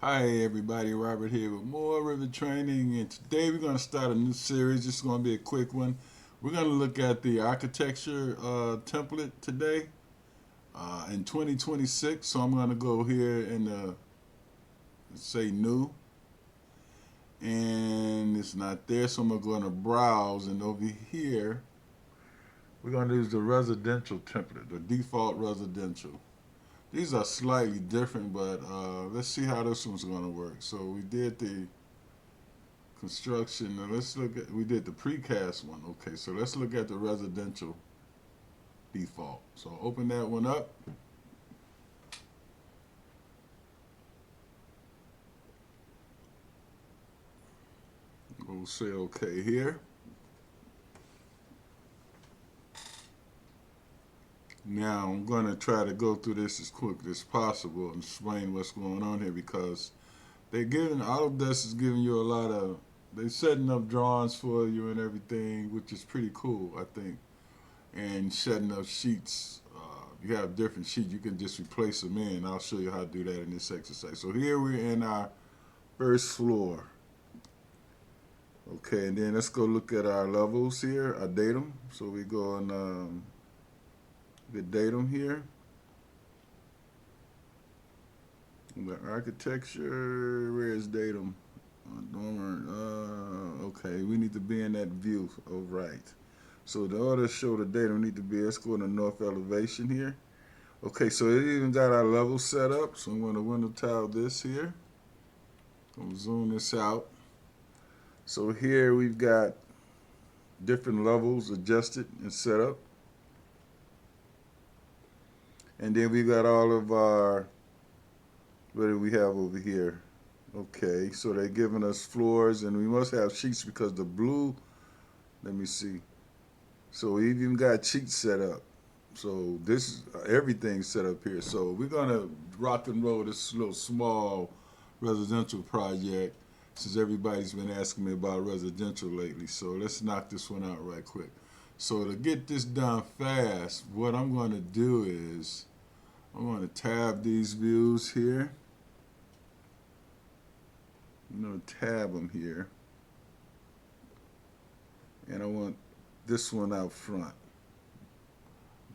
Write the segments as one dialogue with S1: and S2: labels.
S1: Hi everybody, Robert here with more Revit training, and today we're going to start a new series. This is going to be a quick one. We're going to look at the architecture template today in 2026. So I'm going to go here and say new, and it's not there. So I'm going to browse, and over here we're going to use the residential template, the default residential. These are slightly different, but let's see how this one's going to work. So we did the construction. Now let's look at, we did the precast one. Okay, so let's look at the residential default. So open that one up. We'll say okay here. Now I'm going to try to go through this as quick as possible and explain what's going on here because they're giving, Autodesk is giving you a lot of, they're setting up drawings for you and everything, which is pretty cool, I think. And setting up sheets. You have different sheets, you can just replace them in. I'll show you how to do that in this exercise. So here we're in our first floor. Okay, and then let's go look at our levels here, our datum. So we go on the datum here. The architecture, where is datum? Okay, we need to be in that view. Oh, right. So the order to show the datum need to be, let's go in the north elevation here. Okay, so it even got our level set up. So I'm going to window tile this here. I'm gonna zoom this out. So here we've got different levels adjusted and set up. And then we got all of our, what do we have over here? Okay, so they're giving us floors, and we must have sheets because the blue, let me see. So we even got sheets set up. So this, everything's set up here. So we're gonna rock and roll this little small residential project since everybody's been asking me about residential lately. So let's knock this one out right quick. So to get this done fast, what I'm going to do is I'm going to tab these views here. I'm going to tab them here. And I want this one out front.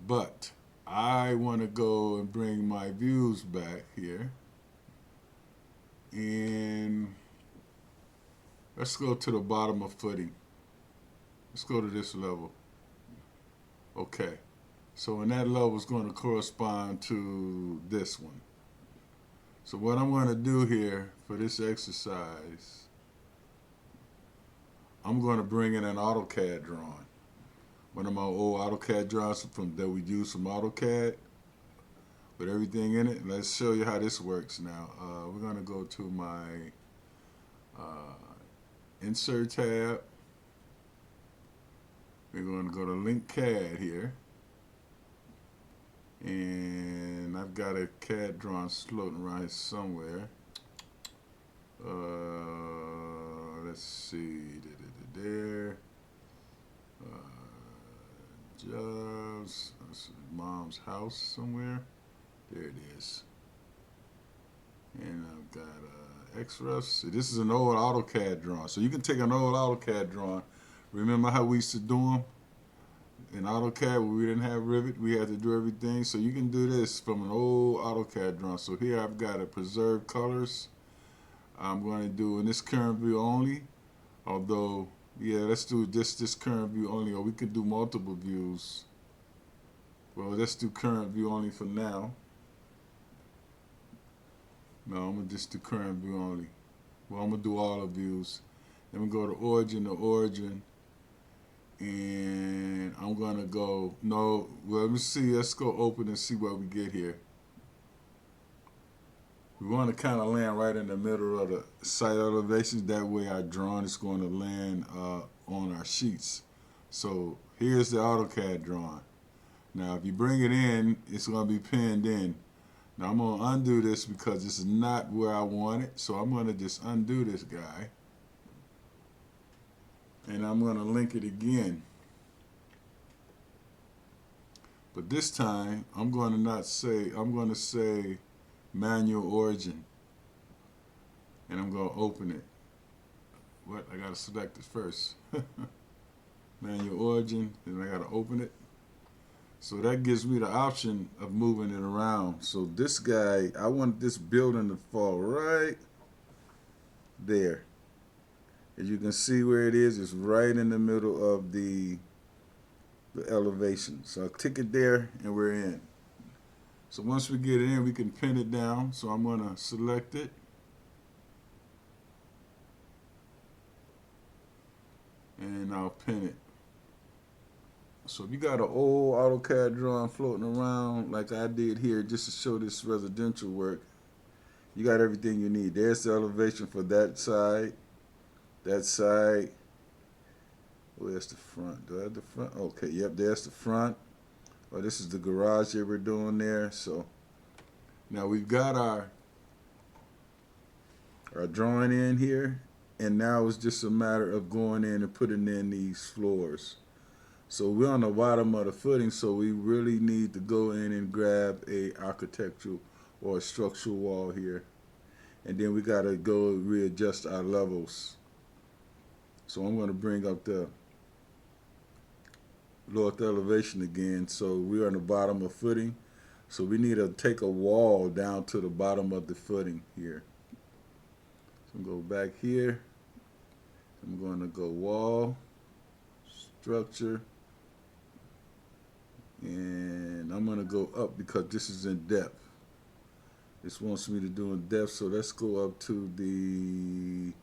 S1: But I want to go and bring my views back here. And let's go to the bottom of footing. Let's go to this level. Okay. So and that level is going to correspond to this one. So what I'm going to do here for this exercise, I'm going to bring in an AutoCAD drawing. One of my old AutoCAD drawings from that we use from AutoCAD with everything in it. Let's show you how this works now. We're going to go to my Insert tab. We're going to go to Link CAD here. And I've got a CAD drawing floating around here somewhere. Let's see. There. Jobs. Mom's house somewhere. There it is. And I've got XREFs. See, this is an old AutoCAD drawing. So you can take an old AutoCAD drawing. Remember how we used to do them? In AutoCAD, when we didn't have Revit, we had to do everything. So you can do this from an old AutoCAD drawing. So here I've got to preserve colors. I'm going to do in this current view only. Although, yeah, let's do this current view only, or we could do multiple views. Well, let's do current view only for now. No, I'm going to just do current view only. Well, I'm going to do all the views. Then we go to origin to origin. And I'm going to go, no, well, let me see. Let's go open and see what we get here. We want to kind of land right in the middle of the site elevations. That way our drawing is going to land on our sheets. So here's the AutoCAD drawing. Now, if you bring it in, it's going to be pinned in. Now, I'm going to undo this because this is not where I want it. So I'm going to just undo this guy. And I'm going to link it again. But this time, I'm going to say manual origin. and I'm going to open it. What? I got to select it first. Manual origin, and I got to open it. So that gives me the option of moving it around. So this guy, I want this building to fall right there. As you can see where it is, it's right in the middle of the elevation. So I'll tick it there and we're in. So once we get it in, we can pin it down. So I'm going to select it. And I'll pin it. So if you got an old AutoCAD drawing floating around like I did here just to show this residential work, you got everything you need. There's the elevation for that side. That side. Where's the front? Do I have the front? Okay, yep, there's the front. Oh, this is the garage that we're doing there. So now we've got our drawing in here, and now it's just a matter of going in and putting in these floors. So we're on the bottom of the footing, so we really need to go in and grab a architectural or a structural wall here. And then we got to go readjust our levels. So I'm going to bring up the lower elevation again. So we're on the bottom of footing. So we need to take a wall down to the bottom of the footing here. So I'm going to go back here. I'm going to go wall, structure. And I'm going to go up because this is in depth. This wants me to do in depth, so let's go up to the,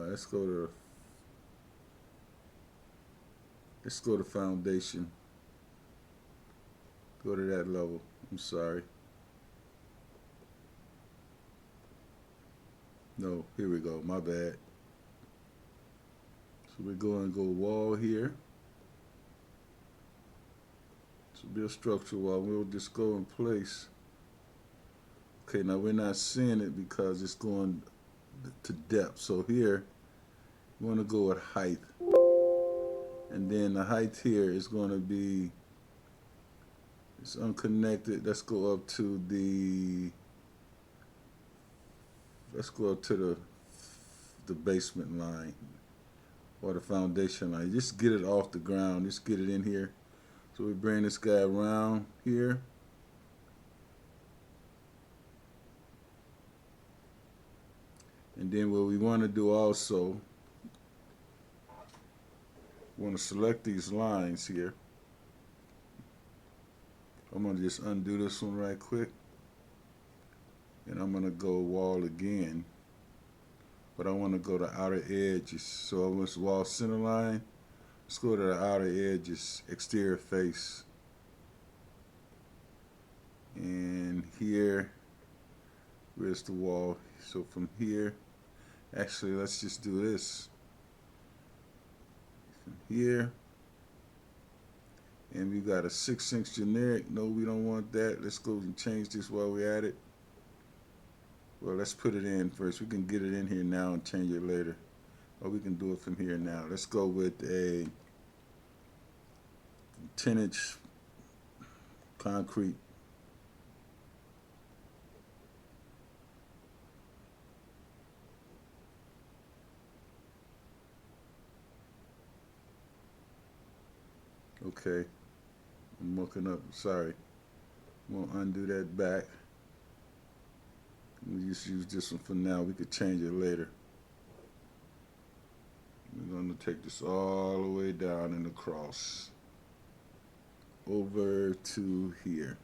S1: let's go to foundation. Go to that level. I'm sorry. No, here we go. My bad. So we're going to go wall here. Be a structural wall. We'll just go in place. Okay, now we're not seeing it because it's going to depth. So here, we want to go with height. And then the height here is going to be, it's unconnected. Let's go up to the, the basement line or the foundation line. Just get it off the ground. Just get it in here. So we bring this guy around here. And then what we want to do also, we want to select these lines here. I'm going to just undo this one right quick. And I'm going to go wall again. But I want to go to outer edges. So I want wall center line. Let's go to the outer edges, exterior face. And here, where's the wall? So from here, actually, let's just do this. From here, and we got a 6" generic. No, we don't want that. Let's go and change this while we're at it. Well, let's put it in first. We can get it in here now and change it later. Or we can do it from here now. Let's go with a 10" concrete. Okay, I'm mucking up, sorry. We'll undo that back. We'll just use this one for now. We could change it later. We're going to take this all the way down and across. Over to here.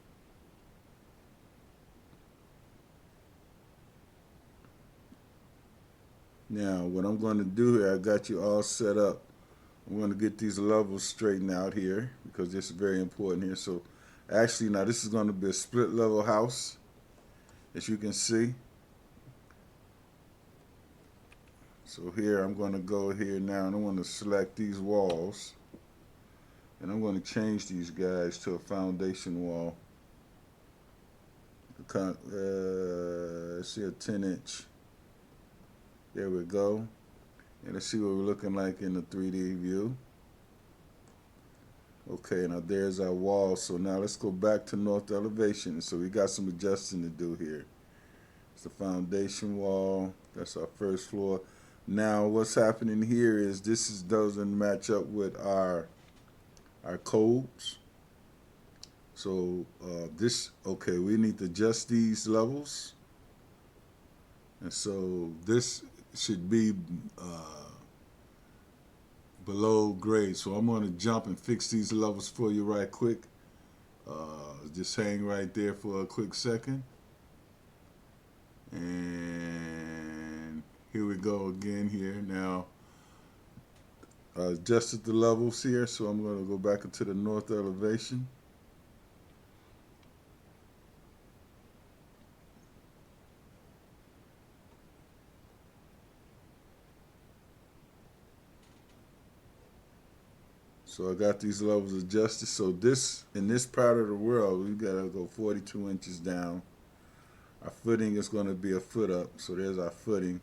S1: Now, what I'm going to do here, I got you all set up. I'm going to get these levels straightened out here because this is very important here. So, actually, now this is going to be a split level house, as you can see. So here, I'm going to go here now, and I want to select these walls. And I'm going to change these guys to a foundation wall. Let's see, a 10". There we go. And let's see what we're looking like in the 3D view. Okay, now there's our wall. So now let's go back to north elevation. So we got some adjusting to do here. It's the foundation wall. That's our first floor. Now what's happening here is doesn't match up with our codes. So okay, we need to adjust these levels. And so this should be below grade. So I'm going to jump and fix these levels for you right quick. Just hang right there for a quick second. And here we go again here. Now, I adjusted the levels here, so I'm going to go back into the north elevation. So I got these levels adjusted. So in this part of the world, we got to go 42 inches down. Our footing is going to be a foot up. So there's our footing.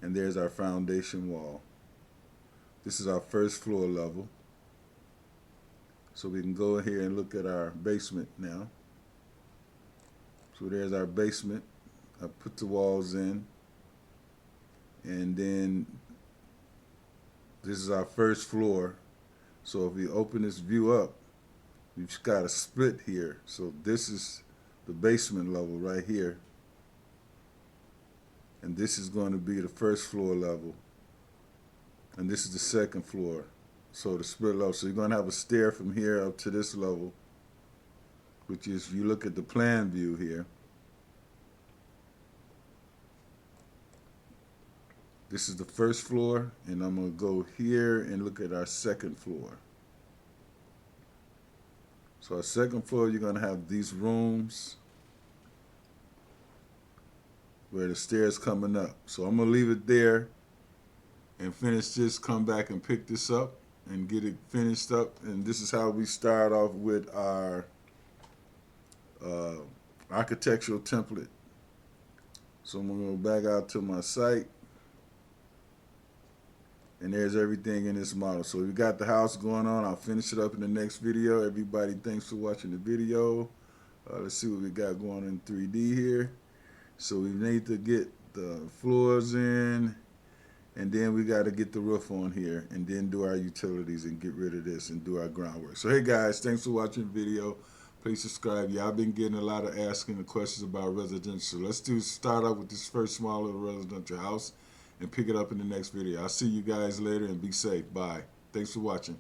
S1: And there's our foundation wall. This is our first floor level. So we can go here and look at our basement now. So there's our basement. I put the walls in. And then this is our first floor. So if we open this view up, we've got a split here. So this is the basement level right here. And this is going to be the first floor level. And this is the second floor. So the split level. So you're going to have a stair from here up to this level, which is, if you look at the plan view here, this is the first floor, and I'm going to go here and look at our second floor. So our second floor, you're going to have these rooms where the stairs coming up. So I'm going to leave it there and finish this, come back and pick this up and get it finished up. And this is how we start off with our architectural template. So I'm going to go back out to my site. And there's everything in this model. So we got the house going on. I'll finish it up in the next video. Everybody, thanks for watching the video. Let's see what we got going in 3D here. So we need to get the floors in, and then we got to get the roof on here, and then do our utilities and get rid of this and do our groundwork. So hey guys, thanks for watching the video. Please subscribe. Y'all been getting a lot of asking the questions about residential. Let's start out with this first small little residential house and pick it up in the next video. I'll see you guys later, and be safe. Bye. Thanks for watching.